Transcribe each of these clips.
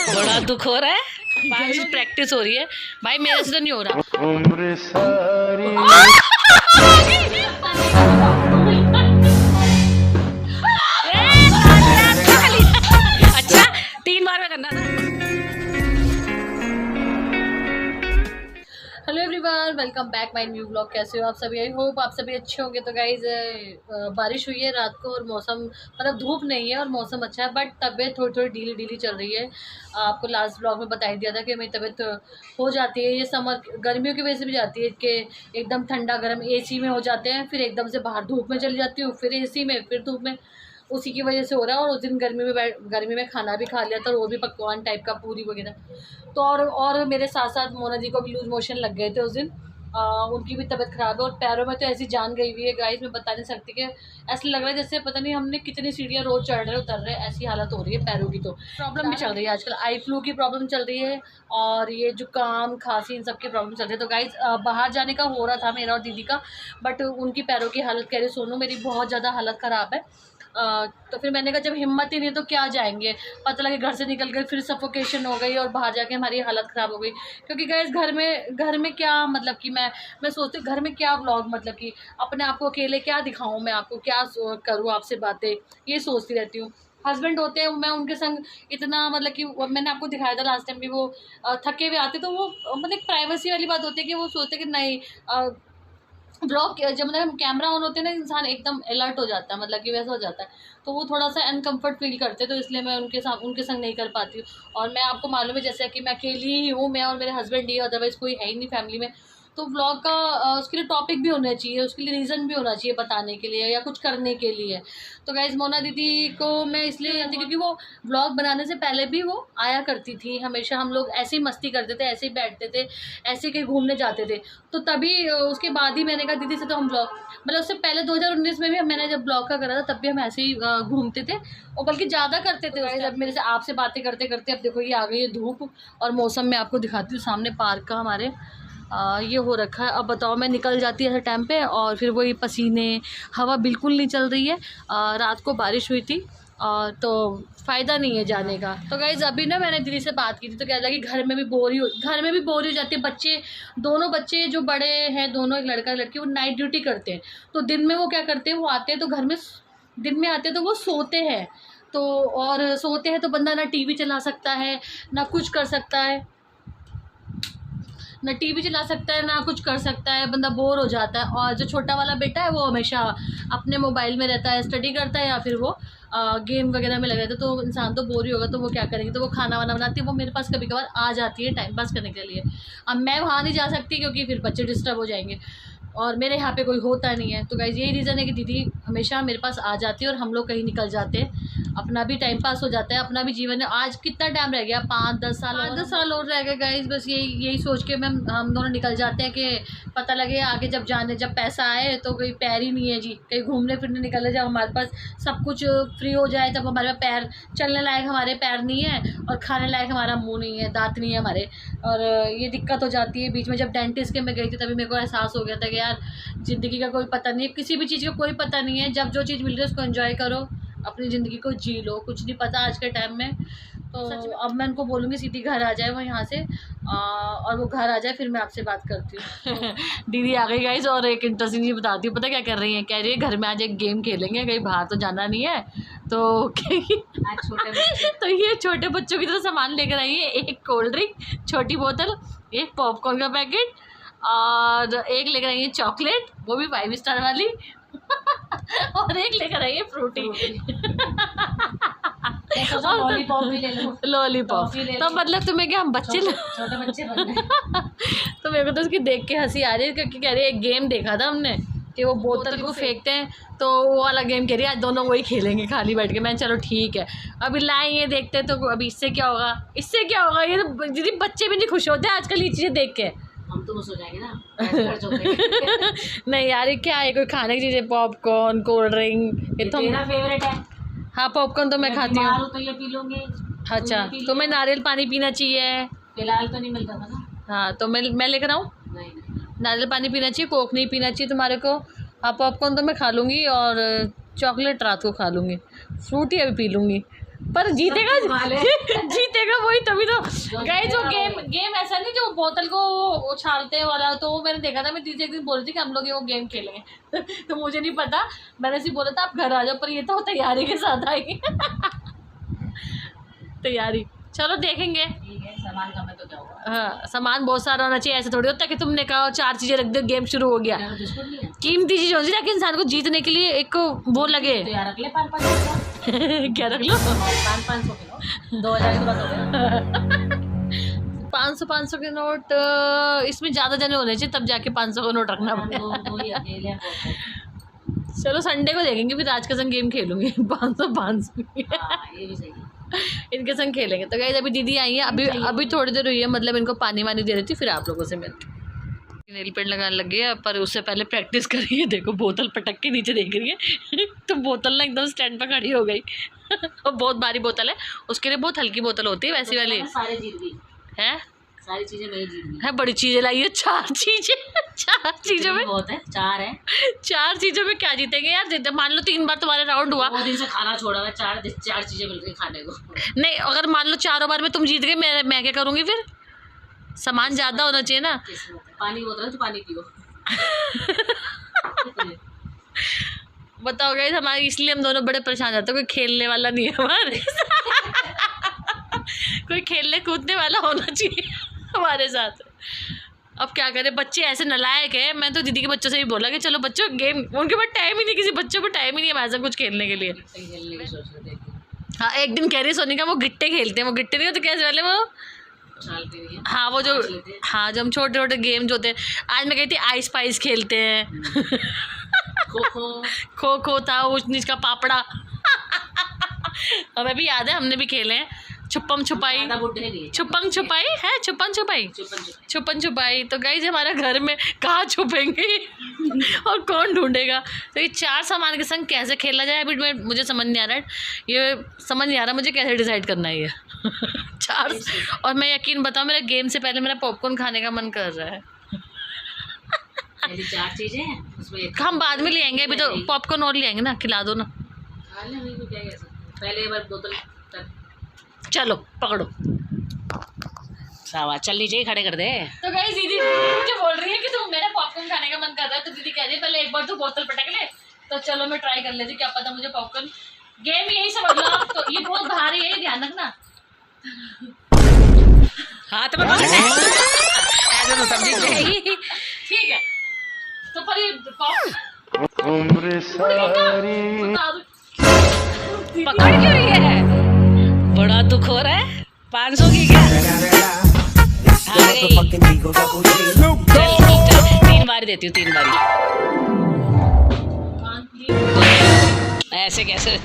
बड़ा दुख हो रहा है, प्रैक्टिस हो रही है भाई, मेरे से तो नहीं हो रहा। अच्छा 3 बार में करना था। Hello everyone, welcome back my new blog. कैसे हो आप सभी? आई होप आप सभी अच्छे होंगे। तो गाइज बारिश हुई है रात को और मौसम मतलब धूप नहीं है और मौसम अच्छा है, बट तबीयत थोड़ी थोड़ी ढीली ढीली चल रही है। आपको लास्ट ब्लॉग में बता ही दिया था कि मेरी तबीयत हो जाती है, ये समर गर्मियों की वजह से भी जाती है कि एकदम ठंडा गर्म एसी में हो जाते हैं, फिर एकदम से बाहर धूप में चली जाती हूँ, फिर एसी में, फिर धूप में, उसी की वजह से हो रहा है। और उस दिन गर्मी में खाना भी खा लिया था और वो भी पकवान टाइप का, पूरी वगैरह। तो और मेरे साथ साथ मोना जी को भी लूज मोशन लग गए थे उस दिन। उनकी भी तबीयत ख़राब है और पैरों में तो ऐसी जान गई हुई है गाइस, मैं बता नहीं सकती कि ऐसा लग रहा है जैसे पता नहीं हमने कितनी सीढ़ियाँ रोज़ चढ़ रहे उतर रहे, ऐसी हालत हो रही है पैरों की। तो प्रॉब्लम भी चल रही है आजकल, आई फ्लू की प्रॉब्लम चल रही है और ये जुकाम खांसी इन सब की प्रॉब्लम चल रही है। तो गाइस बाहर जाने का हो रहा था मेरा और दीदी का, बट उनकी पैरों की हालत कह रही, सोनू मेरी बहुत ज़्यादा हालत ख़राब है। तो फिर मैंने कहा जब हिम्मत ही नहीं तो क्या जाएंगे, पता लगे घर से निकल गए फिर सफोकेशन हो गई और बाहर जाके हमारी हालत ख़राब हो गई। क्योंकि गैस घर में क्या मतलब कि मैं सोचती हूँ घर में क्या व्लॉग, मतलब कि अपने आप को अकेले क्या दिखाऊँ, मैं आपको क्या करूँ आपसे बातें, ये सोचती रहती हूँ। हस्बैंड होते हैं, मैं उनके संग इतना मतलब कि मैंने आपको दिखाया था लास्ट टाइम भी, वो थके हुए आते तो वो मतलब एक प्राइवेसी वाली बात होती है कि वो सोचते कि नहीं ब्लॉग जब मतलब कैमरा ऑन होते हैं ना, इंसान एकदम अलर्ट हो जाता है, मतलब कि वैसा हो जाता है। तो वो थोड़ा सा अनकम्फर्ट फील करते हैं, तो इसलिए मैं उनके संग नहीं कर पाती हूँ। और मैं आपको मालूम है जैसे कि मैं अकेली ही हूँ, मैं और मेरे हस्बैंड ही, अदरवाइज़ कोई है ही नहीं फैमिली में। तो व्लॉग का उसके लिए टॉपिक भी होना चाहिए, उसके लिए रीज़न भी होना चाहिए बताने के लिए या कुछ करने के लिए। तो गाइज़ मोना दीदी को मैं इसलिए जानती क्योंकि वो व्लॉग बनाने से पहले भी वो आया करती थी हमेशा। हम लोग ऐसे ही मस्ती करते थे, ऐसे ही बैठते थे, ऐसे कहीं घूमने जाते थे। तो तभी उसके बाद ही मैंने कहा दीदी से तो हम ब्लॉग, मतलब उससे पहले 2019 में भी मैंने जब ब्लॉग का करा था तब भी हम ऐसे ही घूमते थे और बल्कि ज़्यादा करते थे। उसके अब मेरे से आपसे बातें करते करते अब देखो ये आ गई है धूप और मौसम मैं आपको दिखाती हूँ सामने पार्क का हमारे ये हो रखा है। अब बताओ मैं निकल जाती है ऐसे टाइम पे और फिर वही पसीने, हवा बिल्कुल नहीं चल रही है। रात को बारिश हुई थी तो फ़ायदा नहीं है जाने का। तो गाइज़ अभी ना मैंने दीदी से बात की थी तो कह लगी घर में भी बोर हो जाती है। बच्चे, दोनों बच्चे जो बड़े हैं, दोनों एक लड़का एक लड़की, वो नाइट ड्यूटी करते हैं। तो दिन में वो क्या करते हैं, वो आते हैं तो घर में दिन में आते हैं तो वो सोते हैं। तो और सोते हैं तो बंदा ना टीवी चला सकता है ना कुछ कर सकता है, ना टीवी चला सकता है ना कुछ कर सकता है, बंदा बोर हो जाता है। और जो छोटा वाला बेटा है वो हमेशा अपने मोबाइल में रहता है, स्टडी करता है या फिर वो गेम वगैरह में लगा रहता है। तो इंसान तो बोर ही होगा, तो वो क्या करेंगे, तो वो खाना वाना बनाती है, वो मेरे पास कभी कभार आ जाती है टाइम पास करने के लिए। अब मैं वहाँ नहीं जा सकती क्योंकि फिर बच्चे डिस्टर्ब हो जाएंगे और मेरे यहाँ पे कोई होता नहीं है। तो गाइज़ यही रीज़न है कि दीदी हमेशा मेरे पास आ जाती है और हम लोग कहीं निकल जाते हैं, अपना भी टाइम पास हो जाता है, अपना भी जीवन है। आज कितना टाइम रह गया, 5-10 साल और रह गए गाइज़। बस यही सोच के हम दोनों निकल जाते हैं कि पता लगे आगे जब पैसा आए तो कोई पैर ही नहीं है जी, कहीं घूमने फिरने निकले, जब हमारे पास सब कुछ फ्री हो जाए तब हमारे पास पैर चलने लायक हमारे पैर नहीं है और खाने लायक हमारा मुँह नहीं है, दाँत नहीं है हमारे। और ये दिक्कत हो जाती है। बीच में जब डेंटिस्ट के मैं गई थी तभी मेरे को एहसास हो गया था कि यार ज़िंदगी का कोई पता नहीं है, किसी भी चीज़ का कोई पता नहीं है। जब जो चीज़ मिल रही है उसको एंजॉय करो, अपनी ज़िंदगी को जी लो, कुछ नहीं पता आज के टाइम में। तो अब मैं उनको बोलूँगी सीधी घर आ जाए वो यहाँ से और वो घर आ जाए फिर मैं आपसे बात करती हूँ। दीदी आ गई गाइस और एक इंटरेस्टिंग चीज़ बताती हूँ। पता क्या कर रही है, कह रही है घर में आज एक गेम खेलेंगे, कहीं बाहर तो जाना नहीं है। तो तो ये छोटे बच्चों की तरह सामान लेकर आई है, एक कोल्ड ड्रिंक, छोटी बोतल, एक पॉपकॉर्न का पैकेट और एक लेकर आई है चॉकलेट, वो भी 5 स्टार वाली और एक लेकर आई है फ्रूटी लॉलीपॉप भी ले लो, लॉलीपॉप। तो मतलब तुम्हें क्या हम बच्चे छोटे बच्चे बन गए। तो मेरे को तो उसकी देख के हंसी आ रही है क्योंकि कह रही है एक गेम देखा था हमने कि वो बोतल को फेंकते हैं, तो वो वाला गेम कह रही है आज दोनों वही खेलेंगे खाली बैठ के। मैं चलो ठीक है अभी लाएँ ये देखते हैं। तो अभी इससे क्या होगा, ये तो दीदी बच्चे भी नहीं खुश होते आजकल ये चीज़ें देख के। हम तो खुश हो जाएंगे ना। नहीं यार ये क्या है, कोई खाने की चीज़ है, पॉपकॉर्न, कोल्ड ड्रिंक, ये तो मेरा फेवरेट है। हाँ पॉपकॉर्न तो मैं खाती हूँ। तो ये पी लोगे। अच्छा तो मैं नारियल पानी पीना चाहिए, फिलहाल तो नहीं मिलता था ना। हाँ तो मैं लेकर आऊँ, नारियल पानी पीना चाहिए, कोक नहीं पीना चाहिए तुम्हारे को। हाँ पॉपकॉर्न तो मैं खा लूँगी और चॉकलेट रात को खा लूँगी, फ्रूटी अभी पी लूँगी। पर जीतेगा जीतेगा वही, तभी तो गाइस। जो गेम ऐसा नहीं जो बोतल को उछालते वाला, तो वो मैंने देखा था। मैं दीदी एक दिन बोल रही थी कि हम लोग ये वो गेम खेलेंगे तो मुझे नहीं पता, मैंने सिर्फ बोला था आप घर आ जाओ, पर ये तो तैयारी के साथ आई तैयारी। चलो देखेंगे, सामान कम है तो क्या होगा। हाँ सामान बहुत सारा होना चाहिए, ऐसे थोड़ी होता है कि तुमने कहा 4 चीजें रख दो गेम शुरू हो गया। कीमती चीज होती है ताकि इंसान को जीतने के लिए एक वो लगे। तो यार रख ले 500 क्या रख लो 500 किलो 2000 की बात हो गई। 500 के नोट इसमें ज्यादा जने होने चाहिए, तब जाके 500 का नोट रखना पड़ेगा। चलो संडे को देखेंगे, फिर आज का संग गेम खेलूंगी 500 ये भी सही है। इनके संग खेलेंगे। तो गाइस अभी दीदी आई है, अभी थोड़ी देर हुई है, मतलब इनको पानी वानी दे रही थी, फिर आप लोगों से मिलती। नेल पेंट लगाने लग गया, पर उससे पहले प्रैक्टिस कर रही है। देखो बोतल पटक के नीचे देख रही है तो बोतल ना एकदम स्टैंड पर खड़ी हो गई और बहुत भारी बोतल है, उसके लिए बहुत हल्की बोतल होती है वैसी वाली। सारे जीत गई है, सारी चीजें मेरी जीत गई है, बड़ी चीजें लाई है, 4 चीजों में बहुत है, 4 है। 4 चीजों में क्या जीतेंगे यार। जीते मान लो 3 बार तुम्हारे राउंड हुआ, 2 दिन से खाना छोड़ा हुआ, 4 चीजें मिल गई खाने को। नहीं अगर मान लो 4 बार में तुम जीत गए, मैं क्या करूँगी फिर। सामान ज्यादा होना चाहिए ना। पानी की बोतल है तो पानी पियो बताओ गाइस, हमारे इसलिए हम दोनों बड़े परेशान जाते हैं, कोई खेलने वाला नहीं है हमारे कोई खेलने कूदने वाला होना चाहिए हमारे साथ। अब क्या करें, बच्चे ऐसे नालायक है। मैं तो दीदी के बच्चों से भी बोला कि चलो बच्चों गेम, उनके पास टाइम ही नहीं, किसी बच्चों को टाइम ही नहीं है हमारे साथ कुछ खेलने के लिए। हाँ एक दिन कह रही सोनिका वो गिट्टे खेलते हैं, वो गिट्टे नहीं होते कैसे वाले वो, हाँ वो जो, हाँ जो हम छोटे छोटे गेम जो होते हैं। आज मैं कहती आइस पाइस खेलते हैं खो खो था, ऊंच नीच का पापड़ा हमें भी याद है, हमने भी खेले हैं। छुपम छुपाई है, छुपन छुपाई। तो गाइस हमारा घर में कहाँ छुपेंगे और कौन ढूंढेगा। तो ये 4 सामान के संग कैसे खेला जाए अभी मुझे समझ नहीं आ रहा है, ये समझ नहीं आ रहा मुझे कैसे डिसाइड करना है ये 4। और मैं यकीन बताऊँ, मेरा गेम से पहले मेरा पॉपकॉर्न खाने का मन कर रहा है 4 चीजें हैं उसमें, हम बाद में ले आएंगे, अभी तो पॉपकॉर्न और ले आएंगे ना, खिला दो ना। पहले बार बोतल चलो पकड़ो, सावा चल नीचे ही खड़े कर दे। तो गाइस दीदी मुझे बोल रही है कि तुम मेरा पॉपकॉर्न खाने का मन कर रहा है, तो दीदी कह रही है पहले एक बार तो बोतल पटक ले। तो चलो मैं ट्राई कर लेती, क्या पता मुझे पॉपकॉर्न गेम यही समझ लो। तो ये बहुत भारी है, ध्यान रखना हाथ में ऐसे तो सब्जी चाहिए। ठीक है तो पर ये पकड़ क्यों रही है, बड़ा दुख हो रहा है। 500 की क्या, 3 बार देती हूँ, 3 बार ऐसे कैसे।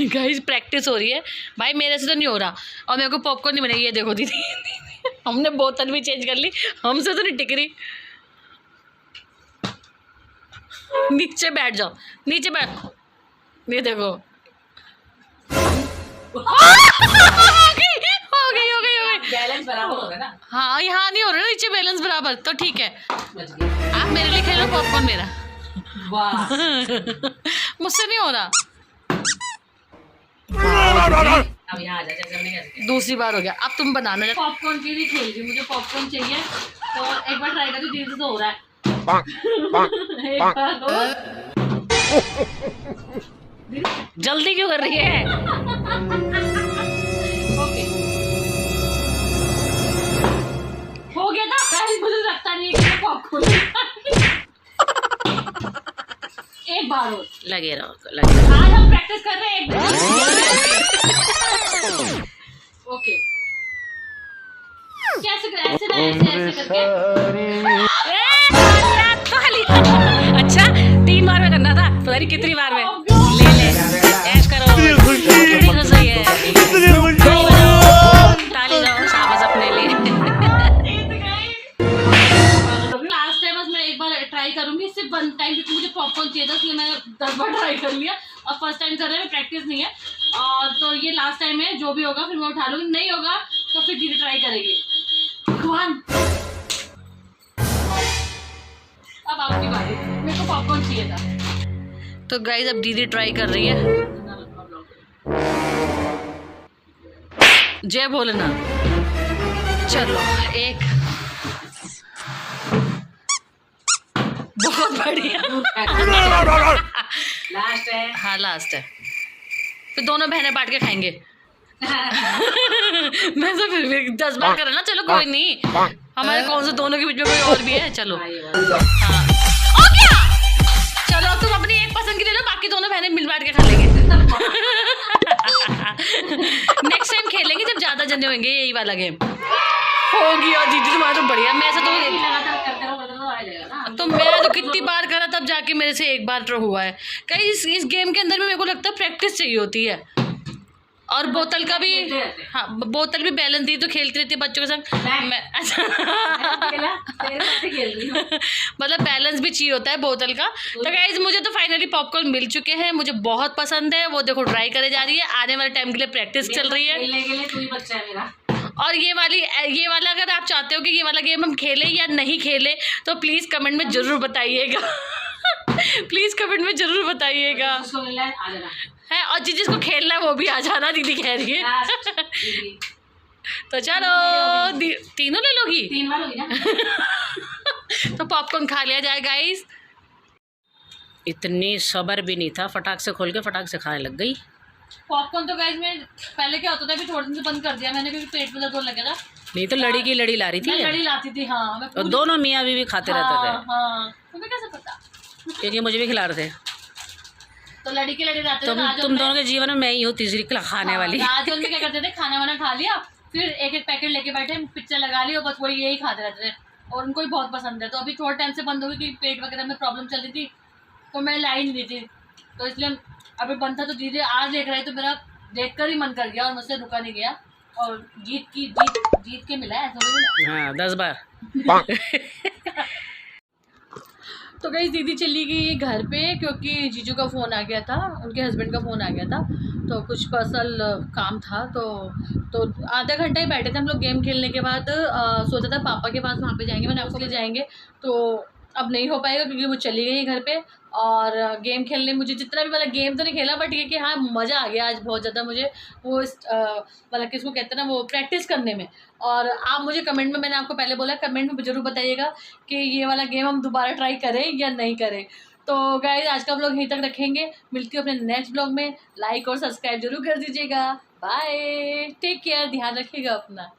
गाइस प्रैक्टिस हो रही है भाई, मेरे से तो नहीं हो रहा। और मेरे को पॉपकॉर्न नहीं मिलेगी, ये देखो दीदी हमने बोतल भी चेंज कर ली, हमसे तो नहीं टिक रही। नीचे बैठ जाओ, नीचे बैठ, ये देखो हो गई बैलेंस बराबर हो रहा है ना। हाँ यहाँ नहीं हो रहा नीचे बैलेंस बराबर, तो ठीक है आप मेरे लिए खेलो पॉपकॉर्न मेरा मुझसे नहीं हो रहा। अब यहाँ आ जा, दूसरी बार हो गया, अब तुम बनाना। पॉपकॉर्न के लिए खेल रही, मुझे पॉपकॉर्न चाहिए, तो एक बार ट्राई करो, दीदी तो हो रहा है एक बार जल्दी क्यों कर रही है। ओके हो गया था, मुझे लगता नहीं है कि पॉपकॉर्न एक बार और लगे रहो। आज हम प्रैक्टिस कर रहे हैं एक ओके कैसे करके अच्छा 3 बार में करना था, पता नहीं कितनी बार में। ले ऐश करो, कितनी खुशी है, ताली जाओ शाबाश अपने लिए। लास्ट टाइम बस मैं एक बार ट्राई करूंगी, सिर्फ 1 टाइम, क्योंकि मुझे पॉपकॉर्न चाहिए था, इसलिए मैंने 10 बार ट्राई कर लिया। और फर्स्ट टाइम कर रहे हैं, प्रैक्टिस नहीं है, और तो ये लास्ट टाइम है। जो भी होगा फिर मैं उठा लूंगी, नहीं होगा तो फिर दीदी ट्राई करेगी। भगवान अब आपकी बारी, मेरे को पॉपकॉर्न चाहिए था। तो गाइस अब दीदी ट्राई कर रही है। जय भोलेनाथ। चलो एक बहुत बढ़िया। लास्ट है। हाँ लास्ट है, फिर दोनों बहनें बांट के खाएंगे। मैं तो फिर भी 10 बार करा ना, चलो कोई नहीं, हमारे कौन से दोनों के बीच में कोई और भी है। चलो हाँ ओ क्या, चलो अब तुम अपनी एक पसंद की ले लो, बाकी दोनों बहनें मिल बांट के खा लेंगे। नेक्स्ट टाइम खेलेंगे जब ज्यादा जने होंगे यही वाला गेम होगी। और दीदी तुम्हारा तो बढ़िया, मैं ऐसा तो मैं तो कितनी बार करा तब जाके मेरे से एक बार तो हुआ है। कहीं इस गेम के अंदर में मेरे को लगता है प्रैक्टिस चाहिए होती है। और बोतल का भी, हाँ बोतल भी बैलेंस दी तो खेलती रहती है बच्चों के संग। मैं मतलब बैलेंस भी चाहिए होता है बोतल का। तो गाइस मुझे तो फाइनली पॉपकॉर्न मिल चुके हैं, मुझे बहुत पसंद है। वो देखो ट्राई करे जा रही है, आने वाले टाइम के लिए प्रैक्टिस चल रही है। और ये वाला अगर आप चाहते हो कि ये वाला गेम हम खेलें या नहीं खेलें तो प्लीज़ कमेंट में ज़रूर बताइएगा। प्लीज़ कमेंट में ज़रूर बताइएगा है। और जिसको खेलना है वो भी आ जाना, दीदी कह रही है। तो चलो तीनों ले लोगी? 3 बार होगी ना। तो पॉपकॉर्न खा लिया जाए गाइस। इतनी सब्र भी नहीं था, फटाक से खोल के फटाक से खाने लग गई। पॉपकॉर्न तो गाइस में पहले क्या होता था कि थोड़े दिन से बंद कर दिया मैंने, क्योंकि पेट में दर्द होने लगा था। नहीं तो लड़ी की लड़ी ला रही थी। मैं लड़ी लाती थी हाँ। मैं और दोनों मियाँ बीवी खाते रहते थे। हाँ तुम्हें कैसे पता? क्योंकि मुझे भी खिला रहे थे। तो लड़ी की लड़ी लाते थे। तुम दोनों के जीवन में मैं ही हूँ तीसरी खाने वाली। राजन में क्या करते थे, खाना वाना खा लिया फिर एक एक पैकेट लेके बैठे, पिक्चर लगा ली और बस वही यही खाते रहते थे। और उनको भी बहुत पसंद है। तो अभी थोड़ा टाइम से बंद हो गई क्योंकि पेट वगैरह में प्रॉब्लम चल रही थी, तो मैं लाई नहीं थी, तो इसलिए अभी बंद था। तो दीदी आज लेकर आई तो मेरा देखकर ही मन कर गया और मुझसे रुका नहीं गया। और जीत के मिला है हाँ 10 बार। तो गई दीदी चली गई घर पे क्योंकि जीजू का फ़ोन आ गया था, उनके हस्बैंड का फ़ोन आ गया था, तो कुछ पर्सनल काम था। तो आधा घंटा ही बैठे थे हम लोग गेम खेलने के बाद। सोचा था पापा के पास वहाँ पे जाएंगे, मैंने आपको ले जाएंगे, तो अब नहीं हो पाएगा क्योंकि वो चली गई घर पे। और गेम खेलने मुझे जितना भी मतलब गेम तो नहीं खेला, बट ये कि हाँ मज़ा आ गया आज बहुत ज़्यादा मुझे वो मतलब किसको कहते हैं ना वो प्रैक्टिस करने में। और आप मुझे कमेंट में, मैंने आपको पहले बोला कमेंट में ज़रूर बताइएगा कि ये वाला गेम हम दोबारा ट्राई करें या नहीं करें। तो गाइस आज का व्लॉग यहीं तक रखेंगे, मिलती हूँ अपने नेक्स्ट व्लॉग में। लाइक और सब्सक्राइब जरूर कर दीजिएगा। बाय, टेक केयर, ध्यान रखिएगा अपना।